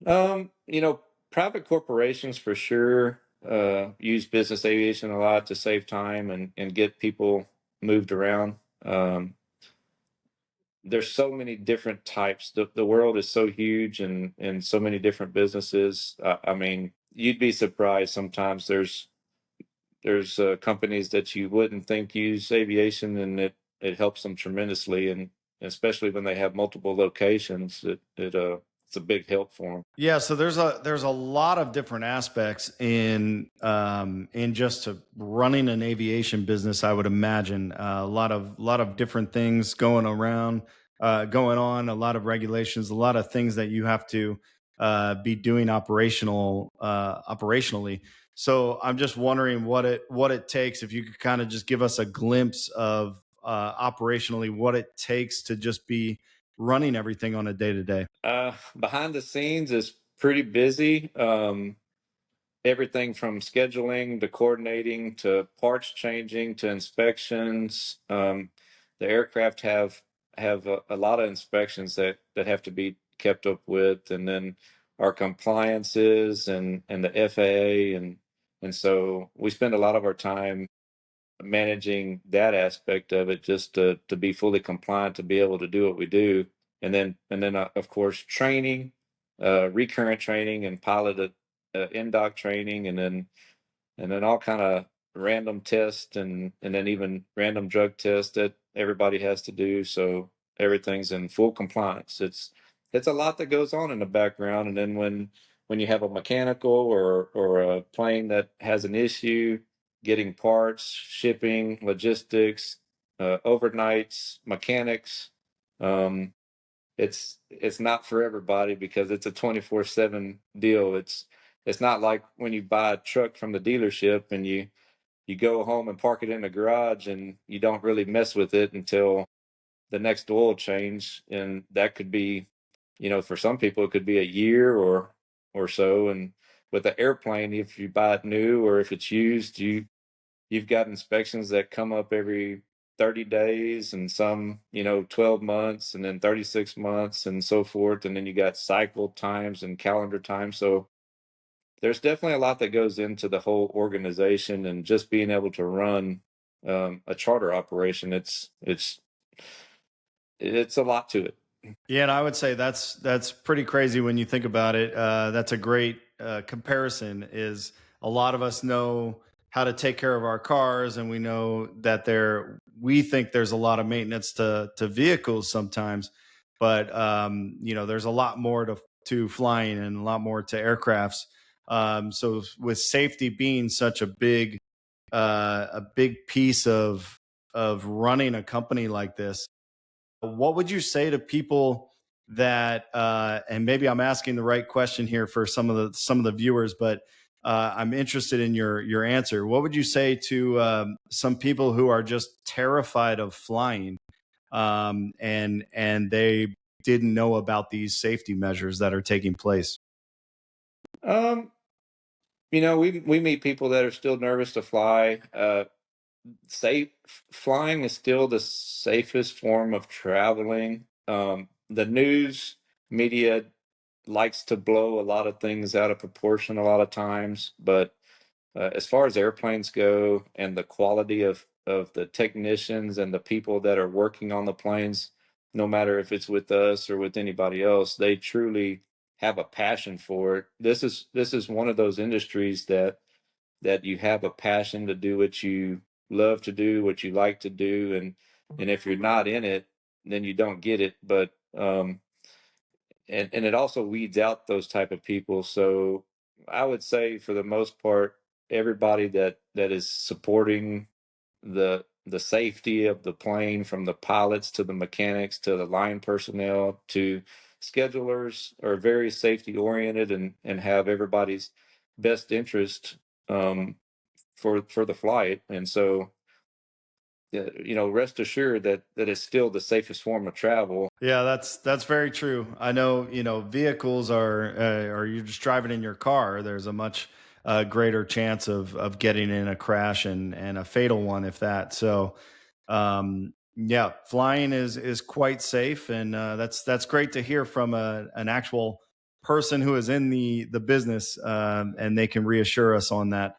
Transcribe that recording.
You know, private corporations for sure use business aviation a lot to save time and get people moved around. Um, there's so many different types. The world is so huge and so many different businesses. I mean, you'd be surprised sometimes. There's companies that you wouldn't think use aviation, and it helps them tremendously. And especially when they have multiple locations, it's a big help for them. Yeah, so there's a lot of different aspects in just running an aviation business. I would imagine a lot of different things going on, a lot of regulations, a lot of things that you have to be doing operationally. So I'm just wondering what it takes. If you could kind of just give us a glimpse of operationally what it takes to just be running everything on a day to day. Behind the scenes is pretty busy. Everything from scheduling to coordinating to parts changing to inspections. The aircraft have a lot of inspections that have to be kept up with, and then our compliances and the FAA and so we spend a lot of our time managing that aspect of it just to be fully compliant to be able to do what we do, and then of course training, recurrent training and pilot in-dock training, and then all kind of random tests and then even random drug tests that everybody has to do. So everything's in full compliance. It's a lot that goes on in the background, and then when you have a mechanical or a plane that has an issue, getting parts, shipping, logistics, overnights, mechanics. Um, it's not for everybody because it's a 24/7 deal. It's not like when you buy a truck from the dealership and you go home and park it in the garage and you don't really mess with it until the next oil change, and that could be, for some people it could be a year or so. And with the airplane, if you buy it new or if it's used, you've got inspections that come up every 30 days, and some 12 months, and then 36 months and so forth, and then you got cycle times and calendar times. So there's definitely a lot that goes into the whole organization and just being able to run a charter operation. It's a lot to it. Yeah, and I would say that's pretty crazy when you think about it. That's a great comparison. Is a lot of us know how to take care of our cars, and we know that we think there's a lot of maintenance to vehicles sometimes, but there's a lot more to flying and a lot more to aircrafts. So with safety being such a big piece of running a company like this, what would you say to people that and maybe I'm asking the right question here for some of the viewers, but I'm interested in your answer. What would you say to some people who are just terrified of flying, and they didn't know about these safety measures that are taking place? um we meet people that are still nervous to fly. Safe Flying is still the safest form of traveling. The news media likes to blow a lot of things out of proportion a lot of times, but as far as airplanes go and the quality of the technicians and the people that are working on the planes, no matter if it's with us or with anybody else, they truly have a passion for it. This is one of those industries that you have a passion to do what you love to do, what you like to do, and if you're not in it, then you don't get it. But and it also weeds out those type of people. So I would say for the most part, everybody that is supporting the safety of the plane, from the pilots to the mechanics to the line personnel to schedulers, are very safety oriented and have everybody's best interest um, for the flight. And so rest assured that it's still the safest form of travel. Yeah, that's very true. I know, vehicles are you're just driving in your car. There's a much greater chance of getting in a crash and a fatal one, if that. So, yeah, flying is quite safe, and that's great to hear from an actual person who is in the business, and they can reassure us on that.